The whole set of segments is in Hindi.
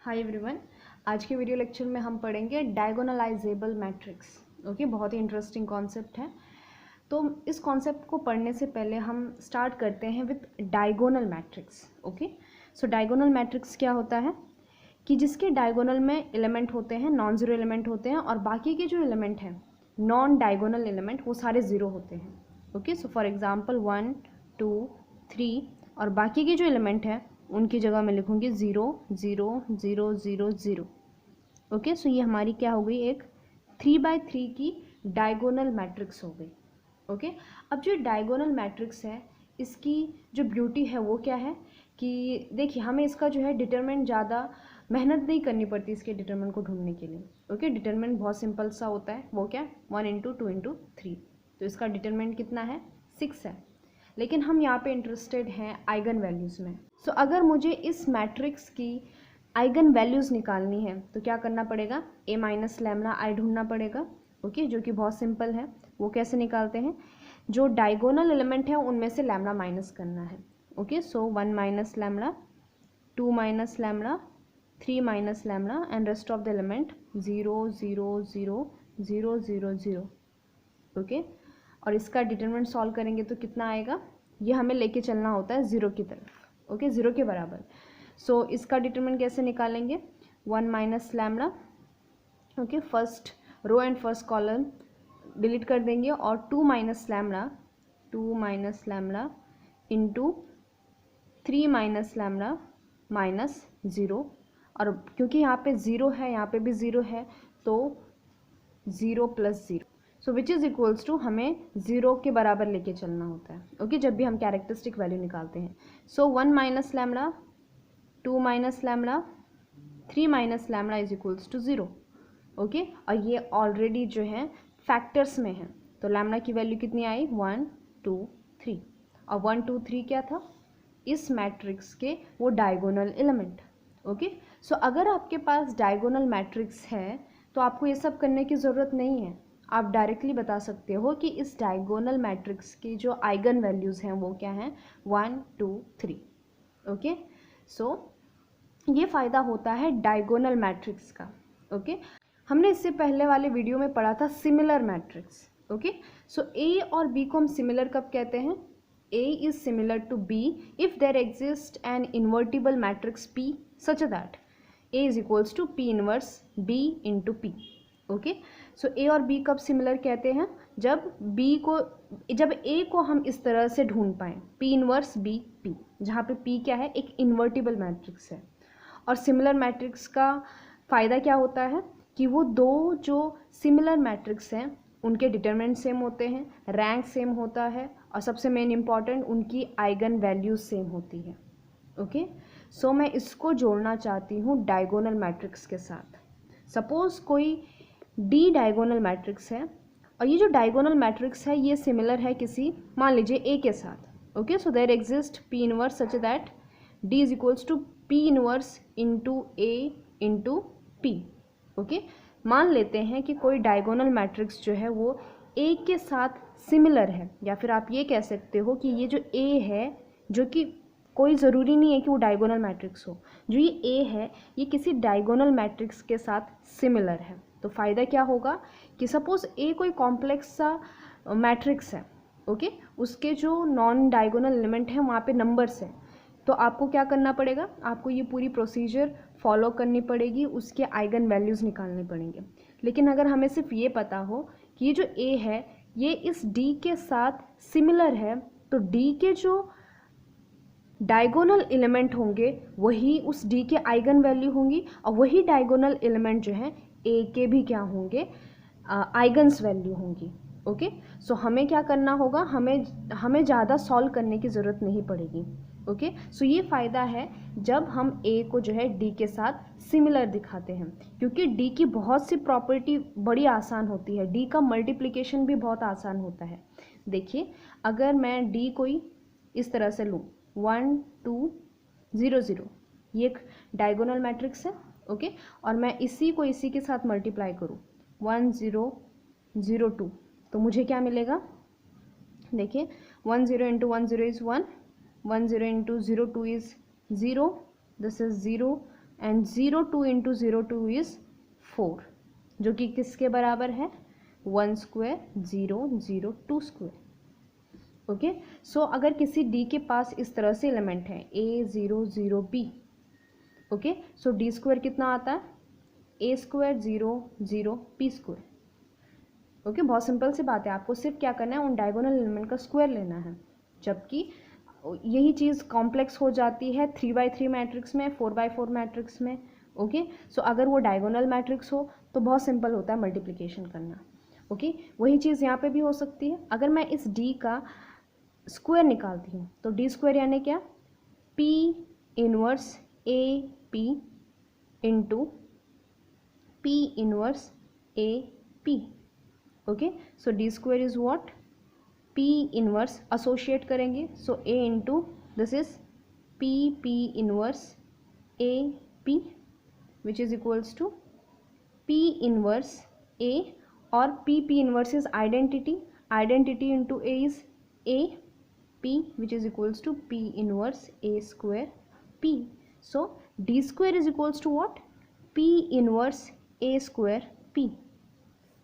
Hi everyone. आज के वीडियो लेक्चर में हम पढ़ेंगे डायगोनलाइजेबल मैट्रिक्स। ओके, बहुत ही इंटरेस्टिंग कॉन्सेप्ट है। तो इस कॉन्सेप्ट को पढ़ने से पहले हम स्टार्ट करते हैं with diagonal matrix. Okay, so diagonal matrix क्या होता है कि जिसके डायगोनल में एलिमेंट होते हैं, नॉन ज़ीरो एलिमेंट होते हैं, और बाकी के जो एलिमेंट हैं नॉन डायगोनल एलिमेंट वो सारे ज़ीरो होते हैं। ओके, सो फॉर एग्जांपल 1 2 3 और बाकी के जो एलिमेंट हैं उनकी जगह मैं लिखूंगी 0 0 0 0 0। ओके, सो ये हमारी क्या हो गई, एक 3x3 की डायगोनल मैट्रिक्स हो गई। ओके, अब जो डायगोनल मैट्रिक्स है इसकी जो ब्यूटी है वो क्या है कि देखिए हमें इसका जो है डिटरमिनेंट ज़्यादा मेहनत नहीं करनी पड़ती इसके डिटरमिनेंट को ढूंढने के लिए। ओके, डिटरमिनेंट बहुत सिंपल सा होता है, वो क्या 1 × 2 × 3। तो इसका डिटरमिनेंट कितना है 6 है, लेकिन हम यहाँ पे इंटरेस्टेड हैं आइगन वैल्यूज़ में। सो अगर मुझे इस मैट्रिक्स की आइगन वैल्यूज़ निकालनी है तो क्या करना पड़ेगा, a माइनस लैम्डा आई ढूंढना पड़ेगा। ओके, जो कि बहुत सिंपल है। वो कैसे निकालते हैं, जो डायगोनल एलिमेंट है उनमें से लैम्डा माइनस करना है। Okay, so 1 minus lambda, 2 minus lambda, 3 minus lambda and rest of the element 0 0 0 0 0 0। Okay, और इसका डिटरमिनेंट सॉल्व करेंगे तो कितना आएगा, ये हमें लेके चलना होता है ज़ीरो की तरफ। ओके, ज़ीरो के बराबर। सो इसका डिटरमिनेंट कैसे निकालेंगे, 1 minus lambda. Okay, first row and first column delete कर देंगे और 2 minus lambda, 2 minus lambda into 3 minus lambda minus 0। और क्योंकि यहाँ पे 0 है, यहाँ पे भी 0 है, तो 0 + 0, सो विच इज़ इक्वल्स टू हमें 0 के बराबर लेके चलना होता है। ओके, जब भी हम कैरेक्टरिस्टिक वैल्यू निकालते हैं। So 1 minus lambda, 2 minus lambda, 3 minus lambda is equals to 0। Okay, और ये ऑलरेडी जो है फैक्टर्स में है, तो लैम्डा की वैल्यू कितनी आई 1 2 3, और 1 2 3 क्या था इस मैट्रिक्स के वो डायगोनल एलिमेंट। ओके, सो अगर आपके पास डायगोनल मैट्रिक्स है तो आपको ये सब करने की ज़रूरत नहीं है। आप डायरेक्टली बता सकते हो कि इस डायगोनल मैट्रिक्स की जो आइगन वैल्यूज़ हैं वो क्या हैं 1 2 3। ओके, सो ये फ़ायदा होता है डायगोनल मैट्रिक्स का। ओके, हमने इससे पहले वाले वीडियो में पढ़ा था सिमिलर मैट्रिक्स। ओके, सो ए और बी को हम सिमिलर कब कहते हैं, A is similar to B if there exists an invertible matrix P such that A is equals to P inverse B into P. Okay, so A और B कब सिमिलर कहते हैं, जब A को हम इस तरह से ढूंढ पाएँ P इनवर्स B P, जहाँ पे P क्या है एक इन्वर्टिबल मैट्रिक्स है। और सिमिलर मैट्रिक्स का फ़ायदा क्या होता है कि वो दो जो सिमिलर मैट्रिक्स हैं उनके डिटरमिनेंट सेम होते हैं, रैंक सेम होता है, और सबसे मेन इम्पॉर्टेंट उनकी आइगन वैल्यूज सेम होती है। ओके, सो मैं इसको जोड़ना चाहती हूँ डायगोनल मैट्रिक्स के साथ। सपोज कोई डी डायगोनल मैट्रिक्स है और ये जो डायगोनल मैट्रिक्स है ये सिमिलर है किसी, मान लीजिए ए के साथ। Okay, so there exist P inverse such that D is equals to P inverse into A into P. Okay, मान लेते हैं कि कोई डायगोनल मैट्रिक्स जो है वो ए के साथ सिमिलर है, या फिर आप ये कह सकते हो कि ये जो ए है, जो कि कोई ज़रूरी नहीं है कि वो डायगोनल मैट्रिक्स हो, जो ये ए है ये किसी डायगोनल मैट्रिक्स के साथ सिमिलर है। तो फ़ायदा क्या होगा कि सपोज़ ए कोई कॉम्प्लेक्स सा मैट्रिक्स है। ओके, उसके जो नॉन डायगोनल एलिमेंट हैं वहाँ पे नंबर्स हैं, तो आपको क्या करना पड़ेगा, आपको ये पूरी प्रोसीजर फॉलो करनी पड़ेगी, उसके आइगन वैल्यूज़ निकालने पड़ेंगे। लेकिन अगर हमें सिर्फ ये पता हो कि ये जो ए है ये इस डी के साथ सिमिलर है, तो डी के जो डायगोनल एलिमेंट होंगे वही उस डी के आइगन वैल्यू होंगी, और वही डायगोनल एलिमेंट जो हैं ए के भी क्या होंगे, आइगन्स वैल्यू होंगी। ओके, सो हमें क्या करना होगा, हमें ज़्यादा सॉल्व करने की ज़रूरत नहीं पड़ेगी। ओके, सो ये फ़ायदा है जब हम ए को जो है डी के साथ सिमिलर दिखाते हैं, क्योंकि डी की बहुत सी प्रॉपर्टी बड़ी आसान होती है, डी का मल्टीप्लिकेशन भी बहुत आसान होता है। देखिए, अगर मैं डी कोई इस तरह से लूँ 1 2 0 0, ये एक डायगोनल मैट्रिक्स है। ओके, और मैं इसी को इसी के साथ मल्टीप्लाई करूँ 1 0 0 2, तो मुझे क्या मिलेगा, देखिए 1 0 into 1 0 is 1, 1 0 into 0 2 is 0, this is 0, and 0 2 into 0 2 is 4, जो कि किसके बराबर है 1 स्क्वायर 0 0 2 स्क्वायर। ओके, सो अगर किसी डी के पास इस तरह से एलिमेंट है a 0 0 b, okay, so D square कितना आता है a square 0 0 p square. Okay, बहुत सिंपल सी बात है, आपको सिर्फ क्या करना है उन डायगोनल एलिमेंट का स्क्वायर लेना है, जबकि यही चीज़ कॉम्प्लेक्स हो जाती है 3x3 मैट्रिक्स में, 4x4 मैट्रिक्स में। ओके, सो अगर वो डायगोनल मैट्रिक्स हो तो बहुत सिंपल होता है मल्टीप्लिकेशन करना। ओके, वही चीज़ यहाँ पे भी हो सकती है। अगर मैं इस डी का स्क्वायर निकालती हूँ तो डी स्क्वायर यानी क्या p inverse A P into p inverse A P. Okay, so D square is what p inverse, associate करेंगे, सो a इंटू this is p inverse a p which is equals to p inverse a, और p inverse is identity into a is a p which is equals to p inverse a square p। So d square is equals to what p inverse a square p।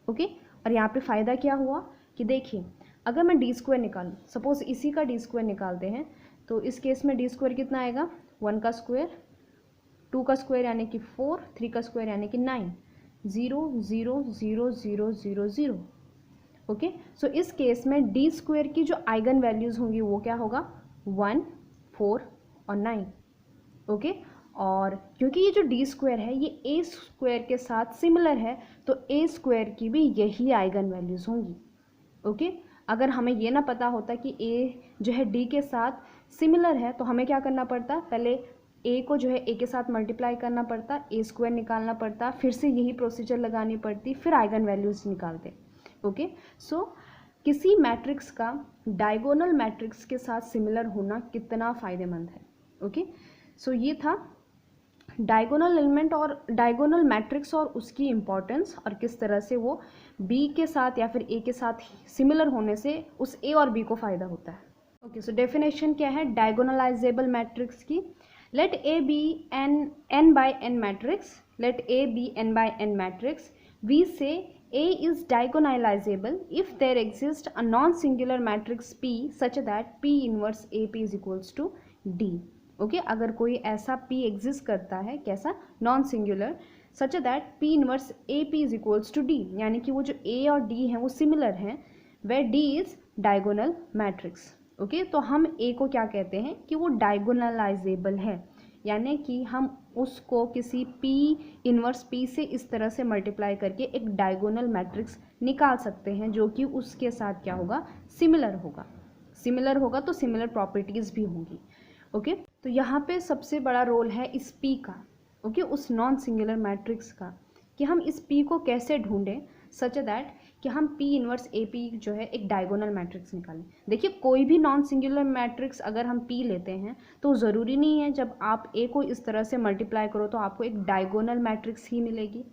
Okay, और यहाँ पे फ़ायदा क्या हुआ कि देखिए अगर मैं डी स्क्वायर निकालूँ, सपोज इसी का डी स्क्वायर निकालते हैं, तो इस केस में डी स्क्वायर कितना आएगा 1 का स्क्वायर, 2 का स्क्वायर यानी कि 4, 3 का स्क्वायर यानी कि 9, 0 0 0 0 0 0। ओके, सो इस केस में डी स्क्वायर की जो आइगन वैल्यूज़ होंगी वो क्या होगा 1 4 और 9। ओके, और क्योंकि ये जो डी स्क्वायर है ये ए स्क्वायर के साथ सिमिलर है तो ए स्क्वायर की भी यही आइगन वैल्यूज़ होंगी। ओके, अगर हमें ये ना पता होता कि ए जो है डी के साथ सिमिलर है तो हमें क्या करना पड़ता, पहले ए को जो है ए के साथ मल्टीप्लाई करना पड़ता, ए स्क्वायर निकालना पड़ता, फिर से यही प्रोसीजर लगानी पड़ती, फिर आइगन वैल्यूज़ निकालते। ओके, सो किसी मैट्रिक्स का डायगोनल मैट्रिक्स के साथ सिमिलर होना कितना फ़ायदेमंद है। ओके, सो ये था डायगोनल एलिमेंट और डायगोनल मैट्रिक्स और उसकी इम्पॉर्टेंस, और किस तरह से वो बी के साथ या फिर ए के साथ सिमिलर होने से उस ए और बी को फ़ायदा होता है। ओके, सो डेफिनेशन क्या है डायगोनलाइजेबल मैट्रिक्स की, let A be n by n matrix, let A be n by n matrix, we say A is diagonalizable if there exists a non-singular matrix P such that P inverse AP is equals to D। Okay, अगर कोई ऐसा P एग्जिस्ट करता है, कैसा non singular, such that P inverse AP is equals to D, यानी कि वो जो A और D हैं वो सिमिलर हैं, वे D is diagonal matrix. Okay, तो हम A को क्या कहते हैं कि वो डायगोनलाइजेबल है, यानी कि हम उसको किसी P इनवर्स P से इस तरह से मल्टीप्लाई करके एक डायगोनल मैट्रिक्स निकाल सकते हैं जो कि उसके साथ क्या होगा सिमिलर होगा तो सिमिलर प्रॉपर्टीज़ भी होंगी। ओके, तो यहाँ पे सबसे बड़ा रोल है इस P का, ओके, उस नॉन सिंगुलर मैट्रिक्स का, कि हम इस P को कैसे ढूंढें सच दैट कि हम P इनवर्स AP जो है एक डायगोनल मैट्रिक्स निकालें। देखिए कोई भी नॉन सिंगुलर मैट्रिक्स अगर हम P लेते हैं तो ज़रूरी नहीं है जब आप A को इस तरह से मल्टीप्लाई करो तो आपको एक डायगोनल मैट्रिक्स ही मिलेगी।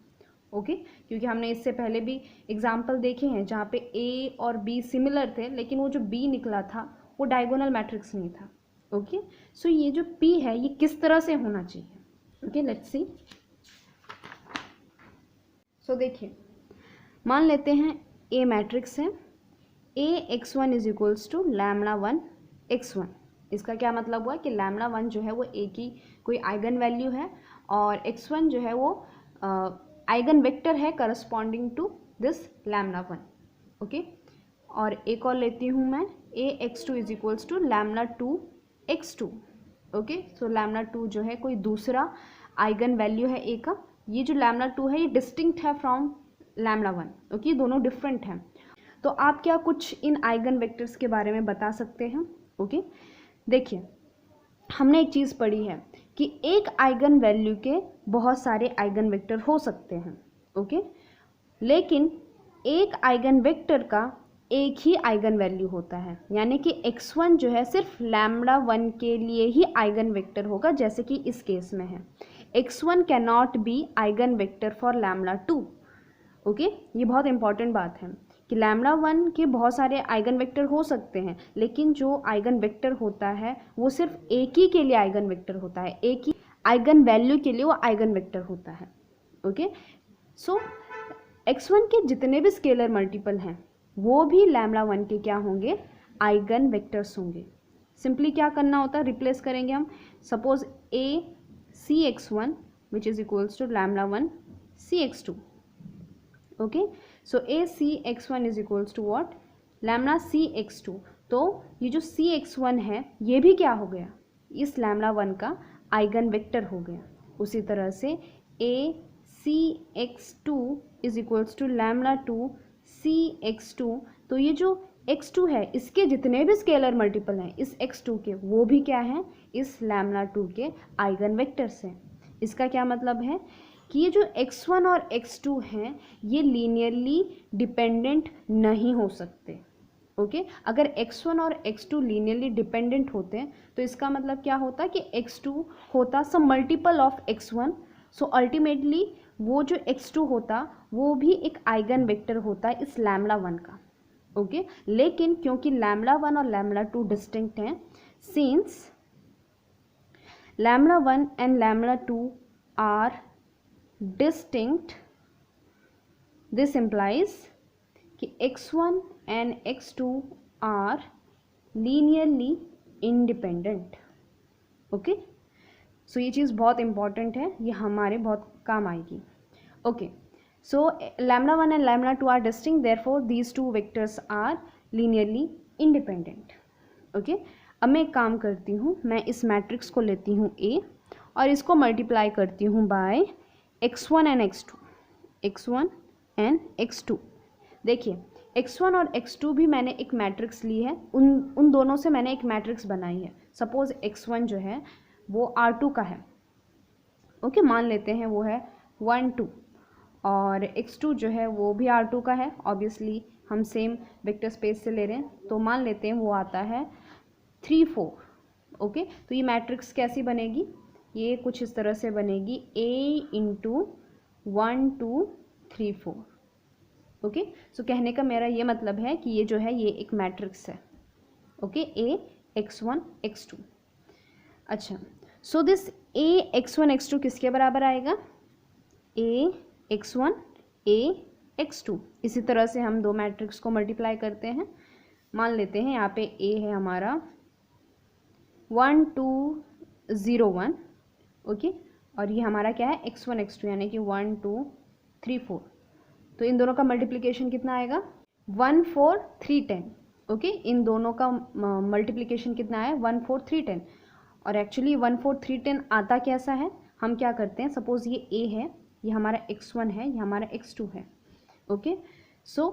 ओके, क्योंकि हमने इससे पहले भी एग्जाम्पल देखे हैं जहाँ पे A और B सिमिलर थे लेकिन वो जो B निकला था वो डायगोनल मैट्रिक्स नहीं था। ओके, सो ये जो P है ये किस तरह से होना चाहिए। Okay, let's see. सो देखिए मान लेते हैं A मैट्रिक्स है, A x1 is equals to lambda 1 x1। इसका क्या मतलब हुआ कि लैम्डा 1 जो है वो A की कोई आइगन वैल्यू है और x1 जो है वो आइगन वेक्टर है corresponding to this lambda 1। Okay, और एक और लेती हूँ मैं A x2 is equals to lambda 2 x2। Okay, so lambda 2 जो है कोई दूसरा आइगन वैल्यू है A का। ये जो लैम्डा 2 है ये डिस्टिंक्ट है फ्रॉम लैम्डा 1। ओके, दोनों डिफरेंट हैं। तो आप क्या कुछ इन आइगन वेक्टर्स के बारे में बता सकते हैं। ओके, देखिए हमने एक चीज़ पढ़ी है कि एक आइगन वैल्यू के बहुत सारे आइगन वेक्टर हो सकते हैं। ओके, लेकिन एक आइगन वेक्टर का एक ही आइगन वैल्यू होता है, यानी कि x1 जो है सिर्फ लैम्डा 1 के लिए ही आइगन वेक्टर होगा, जैसे कि इस केस में है x1 can not be eigen vector for lambda 2। Okay, ये बहुत इंपॉर्टेंट बात है कि लैम्डा 1 के बहुत सारे आइगन वेक्टर हो सकते हैं लेकिन जो आइगन वेक्टर होता है वो सिर्फ एक ही के लिए आइगन वेक्टर होता है, एक ही आइगन वैल्यू के लिए वो आइगन वेक्टर होता है। ओके, सो x1 के जितने भी स्केलर मल्टीपल हैं वो भी लैम्डा 1 के क्या होंगे, आइगन वेक्टर्स होंगे। सिंपली क्या करना होता है, रिप्लेस करेंगे हम। Suppose a cx1 which is equals to lambda 1 cx2। Okay, so a cx1 is equals to what, lambda cx2। तो ये जो cx1 है ये भी क्या हो गया, इस लैम्डा 1 का आइगन वेक्टर हो गया। उसी तरह से a cx2 is equals to lambda 2 cx2। तो ये जो x2 है इसके जितने भी स्केलर मल्टीपल हैं इस x2 के, वो भी क्या हैं, इस लैम्डा 2 के आइगन वेक्टर्स हैं। इसका क्या मतलब है कि ये जो x1 और x2 हैं ये लीनियरली डिपेंडेंट नहीं हो सकते। ओके, अगर x1 और x2 लीनियरली डिपेंडेंट होते हैं तो इसका मतलब क्या होता कि x2 होता some multiple of x1, so ultimately वो जो x2 होता वो भी एक आइगन वेक्टर होता है इस लैम्डा 1 का। ओके, लेकिन क्योंकि लैम्डा 1 और लैम्डा 2 डिस्टिंक्ट हैं, since lambda 1 and lambda 2 are distinct, this implies कि x1 and x2 are linearly independent. Okay, so ये चीज़ बहुत इंपॉर्टेंट है, ये हमारे बहुत काम आएगी। Okay, so lambda 1 and lambda 2 are distinct, therefore these two vectors are linearly independent. Okay, अब मैं एक काम करती हूँ, मैं इस मैट्रिक्स को लेती हूँ A और इसको मल्टीप्लाई करती हूँ bye x1 and x2 and x2। देखिए x1 और x2 भी मैंने एक मैट्रिक्स ली है, उन दोनों से मैंने एक मैट्रिक्स बनाई है। सपोज x1 जो है वो R2 का है। ओके, मान लेते हैं वो है 1 2, और x2 जो है वो भी R2 का है। ऑब्वियसली हम सेम वेक्टर स्पेस से ले रहे हैं, तो मान लेते हैं वो आता है 3 4। ओके, तो ये मैट्रिक्स कैसी बनेगी, ये कुछ इस तरह से बनेगी A इंटू 1 2 3 4। ओके, सो कहने का मेरा ये मतलब है कि ये जो है ये एक मैट्रिक्स है। Okay, A x1 x2। अच्छा, so this A x1 x2 किसके बराबर आएगा, A x1 A x2। इसी तरह से हम दो मैट्रिक्स को मल्टीप्लाई करते हैं। मान लेते हैं यहाँ पे A है हमारा 1 2 0 1। ओके, और ये हमारा क्या है x1 x2 यानी कि 1 2 3 4। तो इन दोनों का मल्टीप्लिकेशन कितना आएगा, 1 4 3 10। ओके, इन दोनों का मल्टीप्लिकेशन कितना है, 1 4 3 10। और एक्चुअली 1 4 3 10 आता कैसा है, हम क्या करते हैं, सपोज ये A है, ये हमारा x1 है, ये हमारा x2 है। Okay, so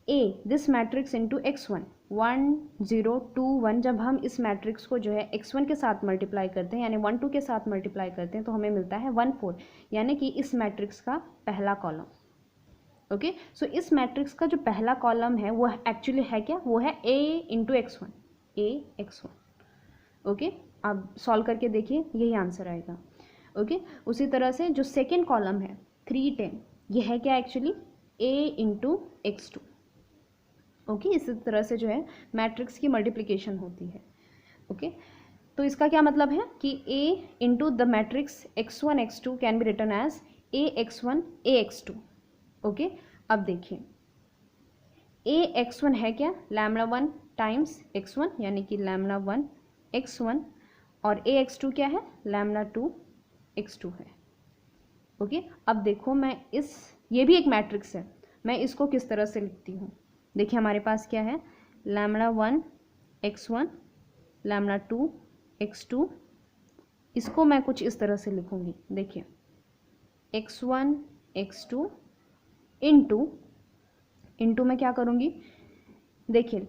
A this matrix into x1 1 0 2 1। जब हम इस मैट्रिक्स को जो है x1 के साथ मल्टीप्लाई करते हैं यानी 1 2 के साथ मल्टीप्लाई करते हैं तो हमें मिलता है 1 4, यानी कि इस मैट्रिक्स का पहला कॉलम। ओके, सो इस मैट्रिक्स का जो पहला कॉलम है वो एक्चुअली है क्या, वो है A into x1, A x1। Okay, आप सॉल्व करके देखिए यही आंसर आएगा। ओके, उसी तरह से जो सेकेंड कॉलम है 3 10, ये है क्या actually A into x2। Okay, इसी तरह से जो है मैट्रिक्स की मल्टीप्लिकेशन होती है। ओके, तो इसका क्या मतलब है कि A into the matrix x1 x2 can be written as A x1 A x2। Okay, अब देखिए A x1 है क्या, लैम्डा 1 टाइम्स x1 यानी कि लैम्डा 1 x1, और A x2 क्या है, लैम्डा 2 x2 है। ओके, अब देखो मैं ये भी एक मैट्रिक्स है, मैं इसको किस तरह से लिखती हूँ। देखिए हमारे पास क्या है, लैम्डा 1 x1 लैम्डा 2 x2। इसको मैं कुछ इस तरह से लिखूँगी। देखिए x1 x2 इंटू मैं क्या करूँगी, देखिए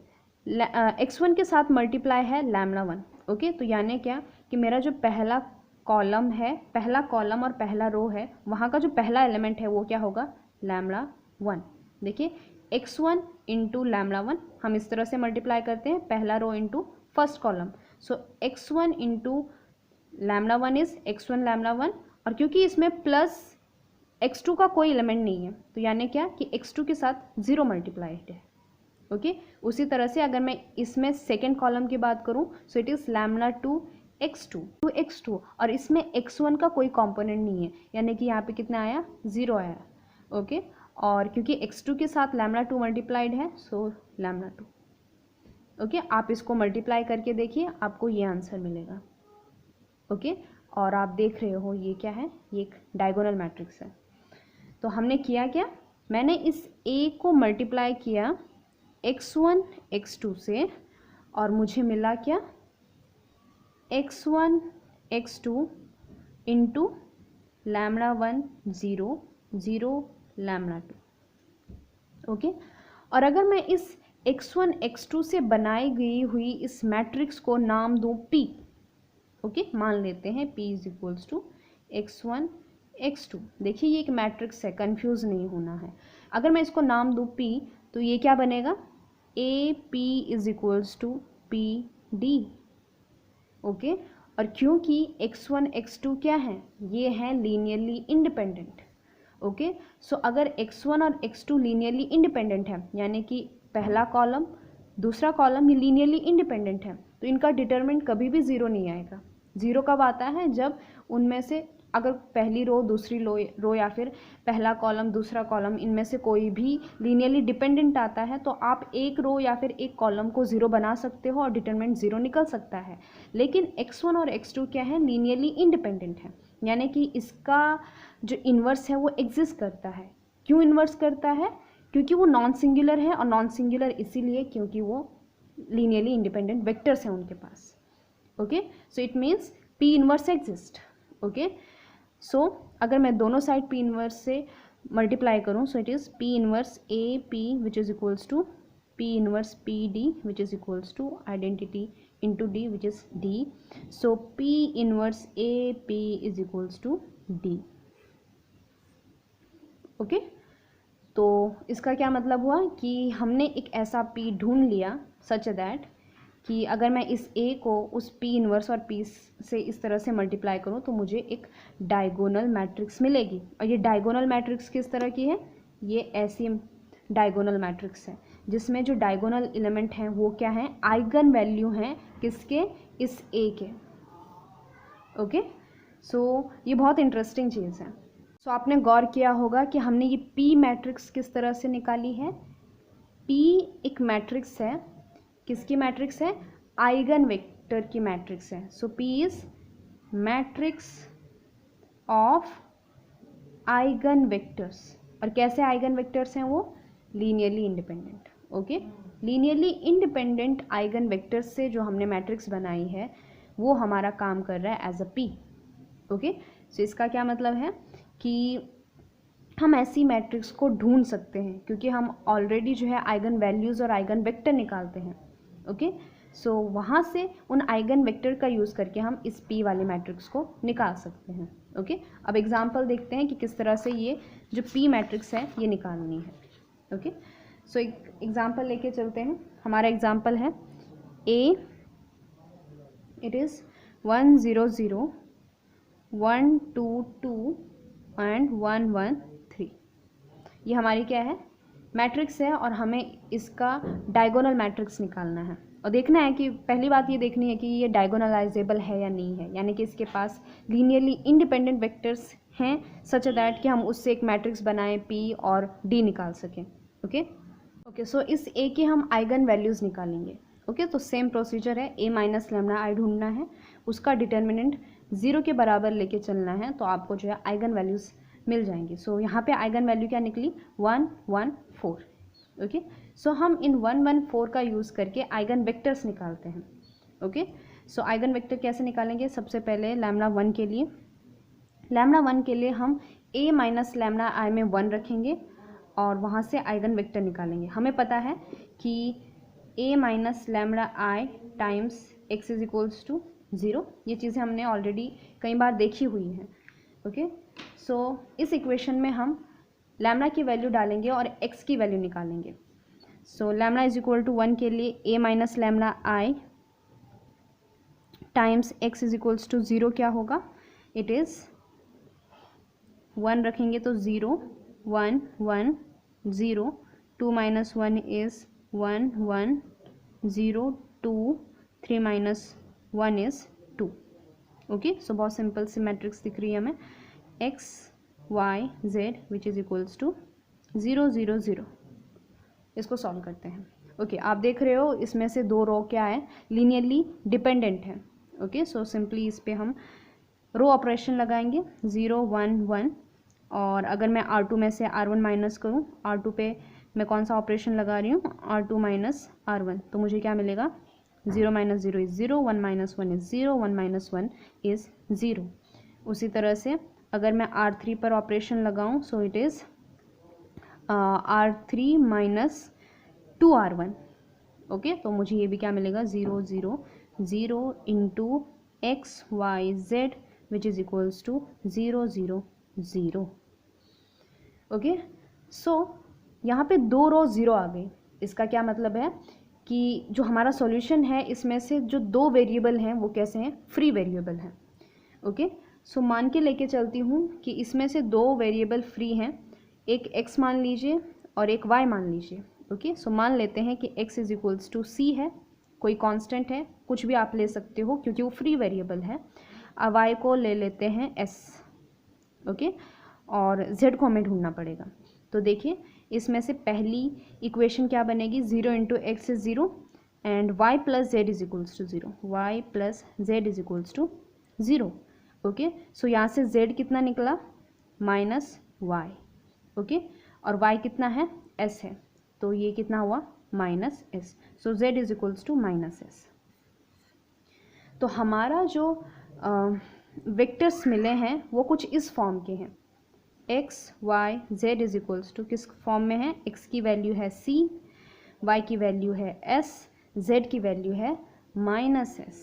x1 के साथ मल्टीप्लाई है लैम्डा 1। ओके, तो यानी क्या कि मेरा जो पहला कॉलम है, पहला कॉलम और पहला रो है, वहाँ का जो पहला एलिमेंट है वो क्या होगा, लैम्डा 1। देखिए x1 इंटू लैम्डा 1 हम इस तरह से मल्टीप्लाई करते हैं, पहला row into first column. So x1 into lambda 1 is x1 lambda 1, और क्योंकि इसमें प्लस x2 का कोई एलिमेंट नहीं है तो यानी क्या कि x2 के साथ 0 मल्टीप्लाइड है। ओके, उसी तरह से अगर मैं इसमें सेकेंड कॉलम की बात करूँ so it is lambda 2 x2 to x2 और इसमें x1 का कोई कंपोनेंट नहीं है, यानी कि यहाँ पे कितना आया 0 आया। ओके और क्योंकि x2 के साथ λ2 मल्टीप्लाइड है सो λ2। ओके आप इसको मल्टीप्लाई करके देखिए, आपको ये आंसर मिलेगा। ओके और आप देख रहे हो ये क्या है, ये एक डायगोनल मैट्रिक्स है। तो हमने किया क्या, मैंने इस A को मल्टीप्लाई किया x1 x2 से और मुझे मिला क्या x1 x2 इंटू λ1 0 0 λ2। ओके और अगर मैं इस x1 x2 से बनाई गई हुई इस मैट्रिक्स को नाम दूं P, ओके मान लेते हैं P is equals to x1 x2। देखिए ये एक मैट्रिक्स है, कंफ्यूज नहीं होना है। अगर मैं इसको नाम दूं P तो ये क्या बनेगा, AP is equals to PD। Okay और क्योंकि x1 x2 क्या है, ये है लीनियरली इंडिपेंडेंट। ओके सो अगर x1 और x2 लीनियरली इंडिपेंडेंट है, यानी कि पहला कॉलम दूसरा कॉलम ये लीनियरली इंडिपेंडेंट है, तो इनका डिटरमिनेंट कभी भी ज़ीरो नहीं आएगा। ज़ीरो कब आता है, जब उनमें से अगर पहली रो दूसरी रो या फिर पहला कॉलम दूसरा कॉलम इनमें से कोई भी लीनियरली डिपेंडेंट आता है, तो आप एक रो या फिर एक कॉलम को ज़ीरो बना सकते हो और डिटरमिनेंट ज़ीरो निकल सकता है। लेकिन x1 और x2 क्या है, लीनियरली इंडिपेंडेंट है, यानी कि इसका जो इन्वर्स है वो एग्जिस्ट करता है। क्यों इन्वर्स करता है, क्योंकि वो नॉन सिंगुलर है, और नॉन सिंगुलर इसीलिए क्योंकि वो लीनियरली इंडिपेंडेंट वेक्टर्स हैं उनके पास। Okay so it means P inverse exist. Okay so अगर मैं दोनों साइड P इन्वर्स से मल्टीप्लाई करूँ, so it is P inverse AP which is equals to P inverse PD which is equals to identity into D which is D। So P inverse AP is equals to D। Okay तो इसका क्या मतलब हुआ कि हमने एक ऐसा P ढूंढ लिया सच दैट कि अगर मैं इस A को उस P इन्वर्स और P से इस तरह से मल्टीप्लाई करूँ तो मुझे एक डायगोनल मैट्रिक्स मिलेगी। और ये डायगोनल मैट्रिक्स किस तरह की है, ये ऐसी डायगोनल मैट्रिक्स है जिसमें जो डायगोनल एलिमेंट हैं वो क्या हैं, आइगन वैल्यू हैं किसके, इस A के। ओके सो ये बहुत इंटरेस्टिंग चीज़ है। सो आपने गौर किया होगा कि हमने ये P मैट्रिक्स किस तरह से निकाली है। P एक मैट्रिक्स है, किसकी मैट्रिक्स है, आइगन वेक्टर की मैट्रिक्स है। सो P is matrix of eigen vectors. और कैसे आइगन वेक्टर्स हैं वो, linearly independent. Okay linearly independent eigen vectors से जो हमने मैट्रिक्स बनाई है वो हमारा काम कर रहा है as a P। Okay so इसका क्या मतलब है कि हम ऐसी मैट्रिक्स को ढूंढ सकते हैं क्योंकि हम ऑलरेडी जो है आइगन वैल्यूज़ और आइगन वेक्टर निकालते हैं। ओके सो वहाँ से उन आइगन वेक्टर का यूज़ करके हम इस P वाले मैट्रिक्स को निकाल सकते हैं। ओके अब एग्जांपल देखते हैं कि किस तरह से ये जो P मैट्रिक्स है ये निकालनी है। ओके सो एक एग्जांपल लेके चलते हैं। हमारा एग्जांपल है A, इट इज़ 1 0 0 1 2 2 एंड 1 1 3। ये हमारी क्या है, मैट्रिक्स है और हमें इसका डायगोनल मैट्रिक्स निकालना है। और देखना है कि पहली बात ये देखनी है कि ये डायगोनलाइजेबल है या नहीं है, यानी कि इसके पास लीनियरली इंडिपेंडेंट वेक्टर्स हैं सच दैट कि हम उससे एक मैट्रिक्स बनाएं P और D निकाल सकें। ओके सो इस A के हम आइगन वैल्यूज़ निकालेंगे। ओके तो सेम प्रोसीजर है, A माइनस लैम्डा आई ढूंढना है, उसका डिटर्मिनेंट 0 के बराबर लेके चलना है, तो आपको जो है आइगन वैल्यूज़ मिल जाएंगी। सो यहाँ पे आइगन वैल्यू क्या निकली, 1 1 4। ओके सो हम इन 1 1 4 का यूज़ करके आइगन वेक्टर्स निकालते हैं। ओके सो आइगन वेक्टर कैसे निकालेंगे, सबसे पहले लैम्डा 1 के लिए हम A माइनस लैम्डा आई में 1 रखेंगे और वहाँ से आइगन वेक्टर निकालेंगे। हमें पता है कि A minus lambda I times x is equals to 0। ये चीज़ें हमने ऑलरेडी कई बार देखी हुई हैं। ओके सो इस इक्वेशन में हम लैम्डा की वैल्यू डालेंगे और x की वैल्यू निकालेंगे। So lambda is equal to 1 के लिए A minus lambda I times x is equals to 0 क्या होगा, इट इज़ 1 रखेंगे तो 0 1 1 0, 2 minus 1 is 1 1 0 2, 3 minus 1 is 2। Okay, so बहुत सिंपल सी मैट्रिक्स दिख रही है हमें, X Y Z which is equals to 0 0 0। इसको सॉल्व करते हैं। ओके, आप देख रहे हो इसमें से दो रो क्या है, लीनियरली डिपेंडेंट है। ओके, सो सिंपली इस पे हम रो ऑपरेशन लगाएंगे 0 1 1, और अगर मैं R2 में से R1 माइनस करूँ, R2 पे मैं कौन सा ऑपरेशन लगा रही हूँ, R2 माइनस R1, तो मुझे क्या मिलेगा, 0 minus 0 is 0, 1 minus 1 is 0, 1 minus 1 is 0। उसी तरह से अगर मैं R3 पर ऑपरेशन लगाऊँ, so it is R3 minus 2R1। Okay, तो मुझे ये भी क्या मिलेगा, 0 0 0 into x Y Z which is equals to 0 0 0। Okay, so यहाँ पे दो रो ज़ीरो आ गई। इसका क्या मतलब है कि जो हमारा सॉल्यूशन है इसमें से जो दो वेरिएबल हैं वो कैसे हैं, फ्री वेरिएबल हैं। ओके, सो मान के लेके चलती हूँ कि इसमें से दो वेरिएबल फ्री हैं, एक x मान लीजिए और एक y मान लीजिए। ओके, सो मान लेते हैं कि x is equals to c है, कोई कांस्टेंट है, कुछ भी आप ले सकते हो क्योंकि वो फ्री वेरिएबल है। अब y को ले लेते हैं s। ओके, और z को हमें ढूंढना पड़ेगा। तो देखिए इसमें से पहली इक्वेशन क्या बनेगी, 0 into x is 0 and y plus Z is equals to 0, y plus Z is equals to 0। Okay, so यहाँ से z कितना निकला, माइनस वाई। ओके, और y कितना है, s है, तो ये कितना हुआ, minus s। So z is equals to minus s। तो हमारा जो वेक्टर्स मिले हैं वो कुछ इस फॉर्म के हैं, x y z is equals to किस फॉर्म में है, x की वैल्यू है c, y की वैल्यू है s, z की वैल्यू है माइनस s।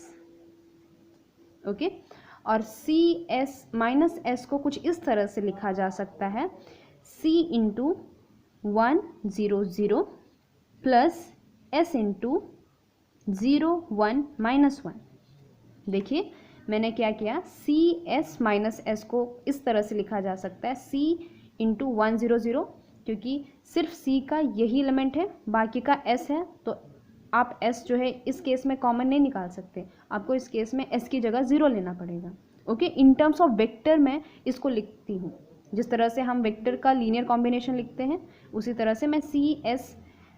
ओके, और c s माइनस s को कुछ इस तरह से लिखा जा सकता है, c into 1 0 0 plus s into 0 1 minus 1। देखिए मैंने क्या किया, c s माइनस s को इस तरह से लिखा जा सकता है, c इंटू 1 0 0, क्योंकि सिर्फ c का यही एलिमेंट है, बाकी का s है, तो आप s जो है इस केस में कॉमन नहीं निकाल सकते, आपको इस केस में s की जगह 0 लेना पड़ेगा। Okay, in terms of vector मैं इसको लिखती हूँ, जिस तरह से हम वेक्टर का लीनियर कॉम्बिनेशन लिखते हैं उसी तरह से मैं c s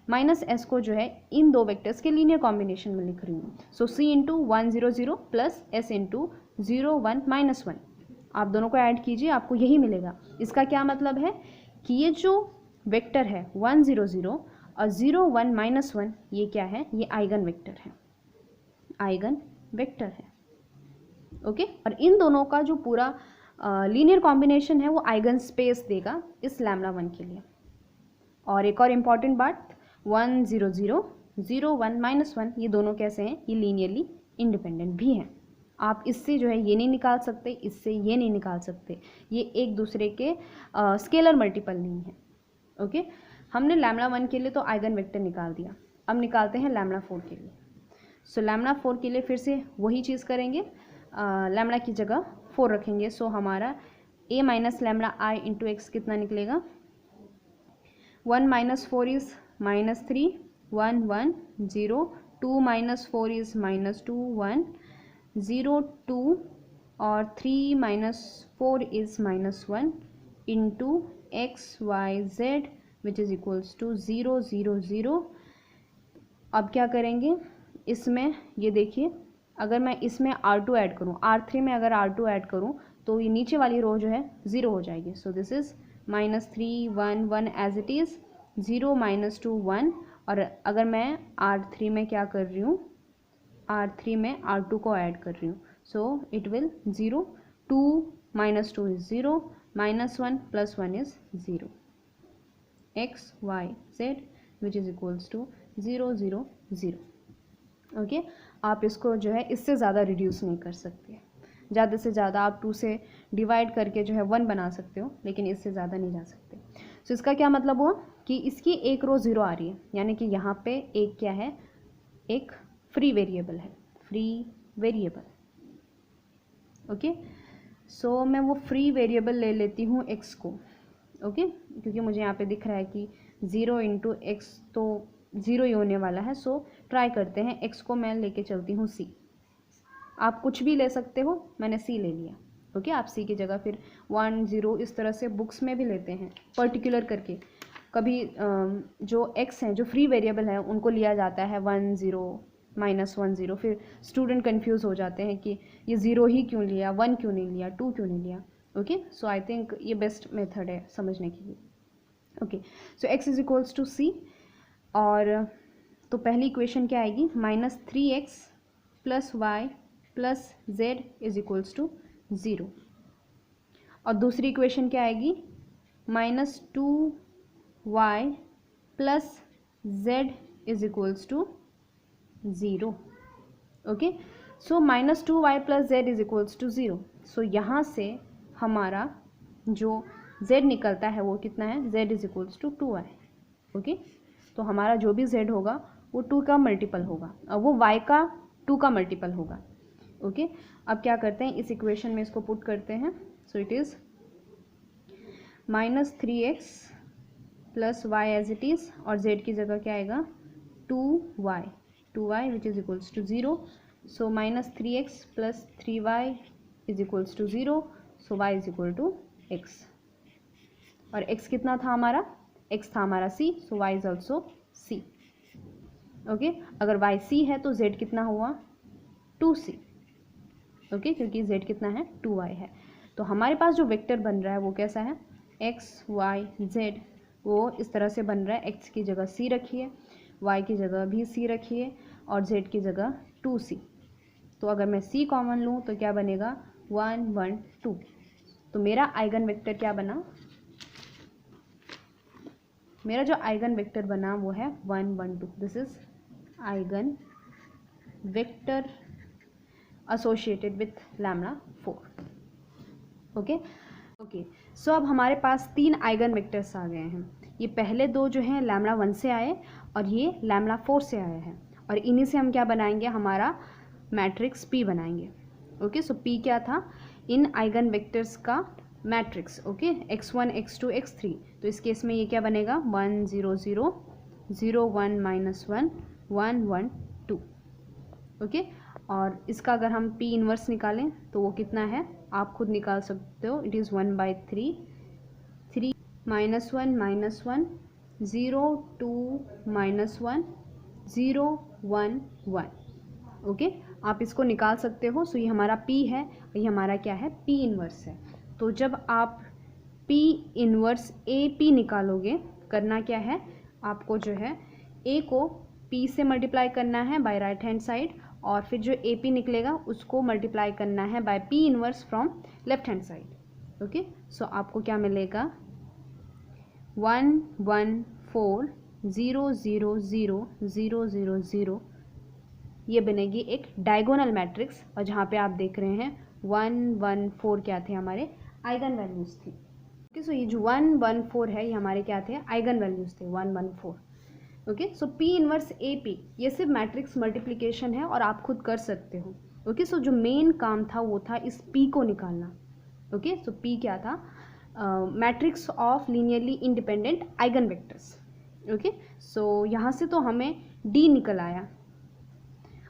माइनस s को जो है इन दो वेक्टर्स के लीनियर कॉम्बिनेशन में लिख रही हूँ। सो c into 1 0 0 plus s into 0 1 minus 1, आप दोनों को ऐड कीजिए आपको यही मिलेगा। इसका क्या मतलब है कि ये जो वेक्टर है 1 0 0 और 0 1 माइनस 1, ये क्या है, ये आइगन वेक्टर है, आइगन वेक्टर है। ओके, और इन दोनों का जो पूरा लीनियर कॉम्बिनेशन है वो आइगन स्पेस देगा इस लैम्डा 1 के लिए। और एक और इम्पॉर्टेंट बात, 1 0 0 0 1 माइनस 1, ये दोनों कैसे हैं, ये लीनियरली इंडिपेंडेंट भी हैं। आप इससे जो है ये नहीं निकाल सकते, इससे ये नहीं निकाल सकते, ये एक दूसरे के स्केलर मल्टीपल नहीं है। ओके, हमने लैम्डा 1 के लिए तो आइगन वेक्टर निकाल दिया, अब निकालते हैं लैम्डा 4 के लिए। सो लैम्डा 4 के लिए फिर से वही चीज़ करेंगे, लैम्डा की जगह 4 रखेंगे। सो हमारा a minus lambda I into x कितना निकलेगा, 1 minus 4 is minus 3 1 1 0, 2 minus 4 is minus 2 1 0 2, और 3 minus 4 is minus 1 into x Y Z which is equals to 0 0 0। अब क्या करेंगे इसमें, ये देखिए अगर मैं इसमें R2 ऐड करूँ, R3 में अगर R2 ऐड करूँ तो ये नीचे वाली रो जो है 0 हो जाएगी। So this is minus 3 1 1 as it is, 0 minus 2 1, और अगर मैं R3 में क्या कर रही हूँ, R3 में R2 को ऐड कर रही हूँ, so it will 0 2 minus 2 is 0 minus 1 plus 1 is 0, x Y Z which is equals to 0 0 0। Okay, आप इसको जो है इससे ज़्यादा रिड्यूस नहीं कर सकते, ज़्यादा से ज़्यादा आप 2 से डिवाइड करके जो है 1 बना सकते हो, लेकिन इससे ज़्यादा नहीं जा सकते। सो इसका क्या मतलब हुआ कि इसकी एक रो 0 आ रही है, यानी कि यहाँ पे एक क्या है, एक फ्री वेरिएबल है, फ्री वेरिएबल। ओके, सो मैं वो फ्री वेरिएबल ले लेती हूँ x को। ओके, क्योंकि मुझे यहाँ पे दिख रहा है कि 0 इंटू एक्स तो 0 ही होने वाला है, सो ट्राई करते हैं, x को मैं लेके चलती हूँ c। आप कुछ भी ले सकते हो, मैंने सी ले लिया। ओके, आप सी की जगह फिर 1 0 इस तरह से बुक्स में भी लेते हैं पर्टिकुलर करके। कभी जो एक्स हैं, जो फ्री वेरिएबल है, उनको लिया जाता है 1 0 -1 0। फिर स्टूडेंट कंफ्यूज हो जाते हैं कि ये 0 ही क्यों लिया, 1 क्यों नहीं लिया, 2 क्यों नहीं लिया। ओके, सो आई थिंक ये बेस्ट मेथड है समझने के लिए। Okay, so x is equals to C, और तो पहली इक्वेशन क्या आएगी, -3x + y + z is equals to 0। और दूसरी इक्वेशन क्या आएगी, -2y + z is equals to 0। Okay, so -2y + z is equals to 0। So यहाँ से हमारा जो z निकलता है वो कितना है, z is equals to 2y। Okay, तो हमारा जो भी z होगा वो 2 का मल्टीपल होगा और वो y का 2 का मल्टीपल होगा। ओके, अब क्या करते हैं, इस इक्वेशन में इसको पुट करते हैं। So it is -3x + y as it is, और z की जगह क्या आएगा, 2y which is equals to 0। So -3x + 3y is equals to 0। So y is equal to x, और x कितना था हमारा, x था हमारा c, so y is also c। Okay, अगर y c है तो z कितना हुआ, 2c। ओके, क्योंकि z कितना है, 2y है। तो हमारे पास जो वेक्टर बन रहा है वो कैसा है, x y z, वो इस तरह से बन रहा है। x की जगह c रखिए, y की जगह भी c रखिए, और z की जगह 2c। तो अगर मैं c कॉमन लूँ तो क्या बनेगा, 1 1 2। तो मेरा आइगन वेक्टर क्या बना, मेरा जो आइगन वेक्टर बना वो है 1 1 2। This is eigen vector associated with λ4। Okay, so अब हमारे पास 3 आइगन वेक्टर्स आ गए हैं। ये पहले दो जो हैं λ1 से आए और ये λ4 से आए हैं, और इन्हीं से हम क्या बनाएंगे, हमारा मैट्रिक्स P बनाएंगे। ओके, सो P क्या था, इन आइगन वेक्टर्स का matrix. Okay, x1 x2 x3। तो इस केस में ये क्या बनेगा, 1 0 0 0 1 -1 1 1 2। ओके, और इसका अगर हम P इन्वर्स निकालें तो वो कितना है, आप खुद निकाल सकते हो। It is 1/3 3 -1 -1 0 2 -1 0 1 1। ओके, आप इसको निकाल सकते हो। सो ये हमारा P है, ये हमारा क्या है, P इन्वर्स है। तो जब आप P इन्वर्स AP निकालोगे, करना क्या है, आपको जो है A को P से मल्टीप्लाई करना है बाय राइट हैंड साइड, और फिर जो AP निकलेगा उसको मल्टीप्लाई करना है by P inverse from left hand side. Okay, so आपको क्या मिलेगा, 1 1 4 0 0 0 0 0 0। ये बनेगी एक डायगोनल मैट्रिक्स, और जहाँ पे आप देख रहे हैं 1 1 4 क्या थे, हमारे आइगन वैल्यूज़ थी। ओके, सो ये जो 1 1 4 है ये हमारे क्या थे, आइगन वैल्यूज़ थे 1 1 4। ओके, सो P इन्वर्स AP ये सिर्फ मैट्रिक्स मल्टीप्लिकेशन है और आप खुद कर सकते हो। ओके, सो जो मेन काम था वो था इस P को निकालना। ओके, सो P क्या था, matrix of linearly independent eigen vectors. Okay, so यहाँ से तो हमें D निकल आया।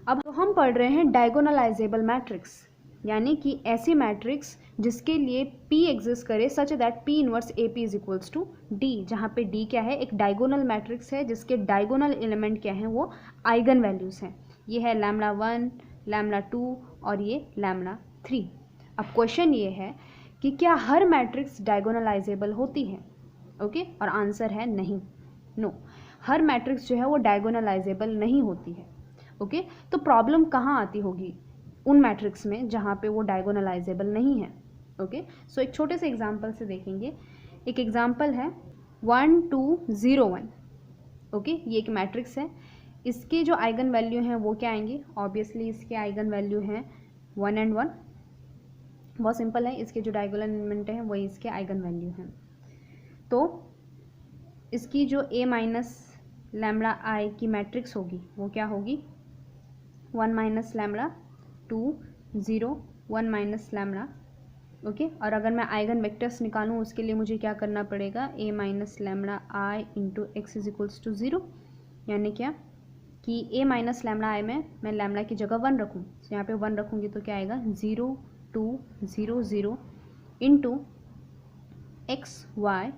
अब तो हम पढ़ रहे हैं डायगोनलाइजेबल मैट्रिक्स, यानी कि ऐसी मैट्रिक्स जिसके लिए P एग्जिस्ट करे such that P inverse AP is equals to D, जहाँ पे D क्या है, एक डायगोनल मैट्रिक्स है जिसके डायगोनल एलिमेंट क्या हैं, वो आइगन वैल्यूज़ हैं। ये है λ1 λ2 और ये λ3। अब क्वेश्चन ये है कि क्या हर मैट्रिक्स डायगोनलाइजेबल होती है। ओके, और आंसर है नहीं, नो, हर मैट्रिक्स जो है वो डायगोनलाइजेबल नहीं होती है। ओके, तो प्रॉब्लम कहाँ आती होगी, उन मैट्रिक्स में जहाँ पे वो डायगोनलाइजेबल नहीं है। ओके, सो एक छोटे से एग्जांपल से देखेंगे। एक एग्जांपल है 1 2 0 1। ओके, ये एक मैट्रिक्स है, इसके जो आइगन वैल्यू हैं वो क्या आएंगे, ऑब्वियसली इसके आइगन वैल्यू हैं 1 and 1। बहुत सिंपल है, इसके जो डायगोनल एलिमेंट हैं वही इसके आइगन वैल्यू हैं। तो इसकी जो A माइनस लैम्बडा आई की मैट्रिक्स होगी वो क्या होगी, 1 minus lambda 2 0 1 minus lambda. Okay, और अगर मैं आइगन वेक्टर्स निकालूँ उसके लिए मुझे क्या करना पड़ेगा, A minus lambda I into x is equals to 0, यानी क्या कि a माइनस लैम्डा आई में मैं लैम्डा की जगह 1 रखूँ, तो यहाँ पे 1 रखूँगी तो क्या आएगा 0 2 0 0 into x Y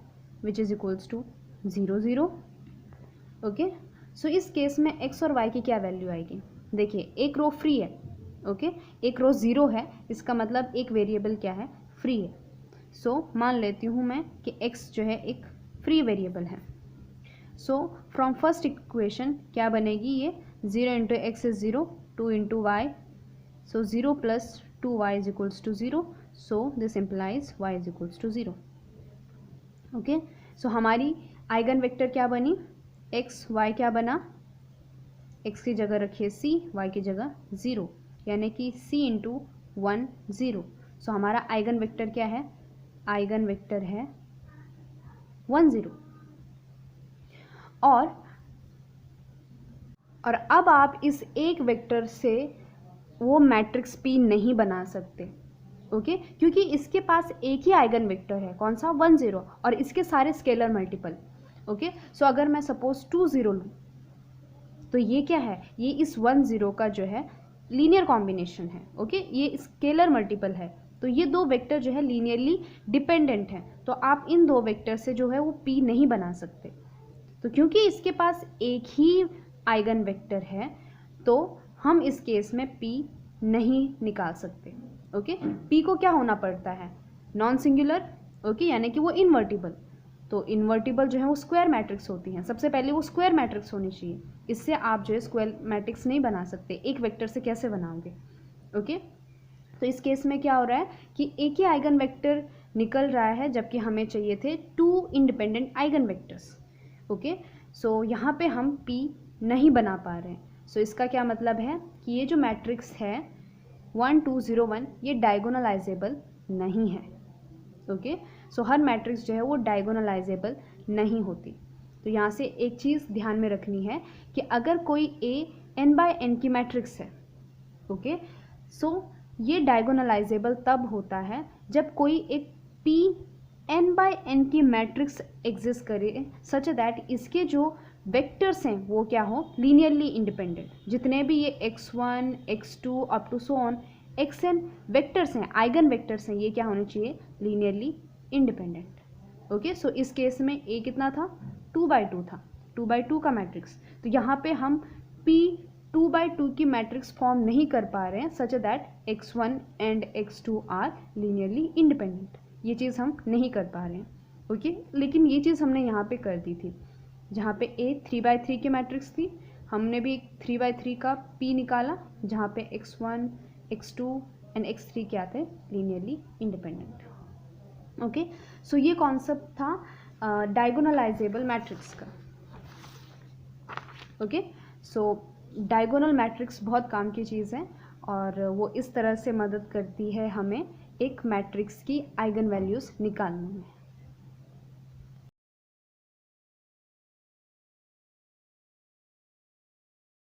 which is equals to 0 0। Okay, so इस केस में x और y की क्या वैल्यू आएगी, देखिए एक रो फ्री है, ओके एक रो 0 है, इसका मतलब एक वेरिएबल क्या है, फ्री है। सो मान लेती हूँ मैं कि x जो है एक फ्री वेरिएबल है। सो फ्रॉम फर्स्ट इक्वेशन क्या बनेगी, ये 0 into x is 0, 2 into Y, so 0 plus 2y is equals to 0, so this implies y is equals to 0। Okay, so हमारी आइगन वेक्टर क्या बनी, एक्स वाई क्या बना, x की जगह रखिए c, y की जगह 0, यानी कि c इंटू 1 0। सो हमारा आइगन वेक्टर क्या है, आइगन वेक्टर है 1 0। और अब आप इस एक वेक्टर से वो मैट्रिक्स P नहीं बना सकते, ओके क्योंकि इसके पास एक ही आइगन वेक्टर है, कौन सा 1 0, और इसके सारे स्केलर मल्टीपल। ओके, सो अगर मैं सपोज 2 0 लूँ तो ये क्या है, ये इस 1 0 का जो है लीनियर कॉम्बिनेशन है। ओके, ये स्केलर मल्टीपल है, तो ये दो वेक्टर जो है लीनियरली डिपेंडेंट हैं, तो आप इन दो वेक्टर से जो है वो P नहीं बना सकते। तो क्योंकि इसके पास एक ही आइगन वेक्टर है तो हम इस केस में P नहीं निकाल सकते। ओके, P को क्या होना पड़ता है, नॉन सिंगुलर, ओके यानी कि वो इन्वर्टिबल। तो इन्वर्टिबल जो है वो स्क्वायर मैट्रिक्स होती हैं, सबसे पहले वो स्क्वायर मैट्रिक्स होनी चाहिए, इससे आप जो है स्क्वायर मैट्रिक्स नहीं बना सकते, एक वेक्टर से कैसे बनाओगे। ओके, तो इस केस में क्या हो रहा है कि एक ही आइगन वेक्टर निकल रहा है जबकि हमें चाहिए थे 2 independent eigen vectors. Okay, so यहाँ पे हम P नहीं बना पा रहे हैं। सो इसका क्या मतलब है कि ये जो मैट्रिक्स है 1 2 0 1 ये डायगोनलाइजेबल नहीं है। ओके, सो हर मैट्रिक्स जो है वो डायगोनलाइजेबल नहीं होती। तो यहाँ से एक चीज़ ध्यान में रखनी है कि अगर कोई A n बाय n की मैट्रिक्स है, ओके सो ये डायगोनलाइजेबल तब होता है जब कोई एक P n बाय n की मैट्रिक्स एग्जिस्ट करे सच दैट इसके जो वेक्टर्स हैं वो क्या हो, लीनियरली इंडिपेंडेंट। जितने भी ये x1 x2 up to so on xn vectors हैं, आइगन वेक्टर्स हैं, ये क्या होने चाहिए, लीनियरली इंडिपेंडेंट। ओके, सो इस केस में A कितना था, 2/2 था, 2/2 का मैट्रिक्स। तो यहाँ पे हम P 2/2 की मैट्रिक्स फॉर्म नहीं कर पा रहे हैं such that x1 and x2 are linearly independent, ये चीज़ हम नहीं कर पा रहे हैं। ओके, लेकिन ये चीज़ हमने यहाँ पे कर दी थी, जहाँ पे A 3/3 की मैट्रिक्स थी, हमने भी 3/3 का P निकाला, जहाँ पे x1 x2 एंड x3 क्या थे, लीनियरली इंडिपेंडेंट। ओके, सो ये कॉन्सेप्ट था डायगोनलाइजेबल मैट्रिक्स का। ओके, सो डायगोनल मैट्रिक्स बहुत काम की चीज़ है और वो इस तरह से मदद करती है हमें एक मैट्रिक्स की आइगन वैल्यूज़ निकालने में।